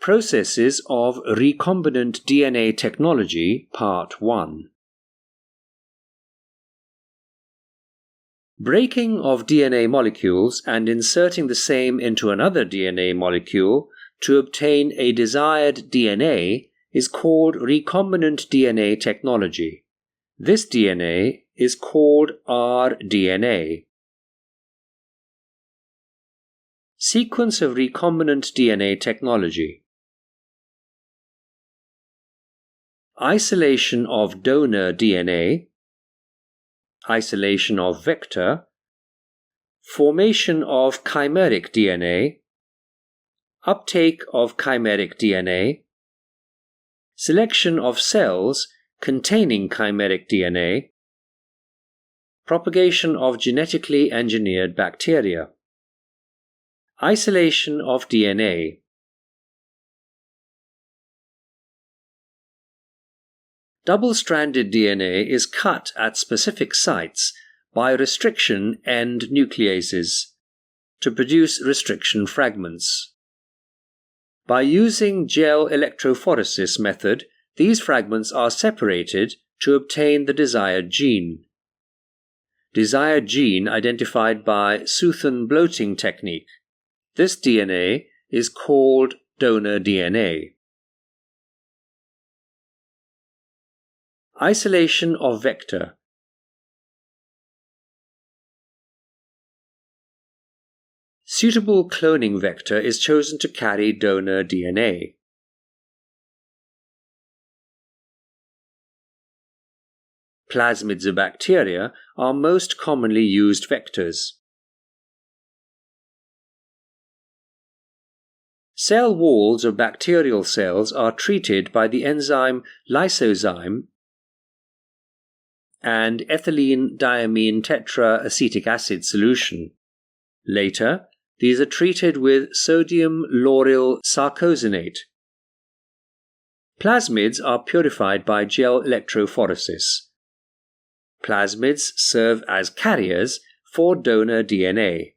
Processes of Recombinant DNA Technology, Part 1. Breaking of DNA molecules and inserting the same into another DNA molecule to obtain a desired DNA is called recombinant DNA technology. This DNA is called rDNA. Sequence of recombinant DNA technology. Isolation of donor DNA, isolation of vector, formation of chimeric DNA, uptake of chimeric DNA, selection of cells containing chimeric DNA, propagation of genetically engineered bacteria. Isolation of DNA. Double-stranded DNA is cut at specific sites by restriction end nucleases to produce restriction fragments. By using gel electrophoresis method, these fragments are separated to obtain the desired gene. Desired gene identified by Suthon bloating technique. This DNA is called donor DNA. Isolation of vector. Suitable cloning vector is chosen to carry donor DNA. Plasmids of bacteria are most commonly used vectors. Cell walls of bacterial cells are treated by the enzyme lysozyme and ethylene diamine tetraacetic acid solution. Later, these are treated with sodium lauryl sarcosinate. Plasmids are purified by gel electrophoresis. Plasmids serve as carriers for donor DNA.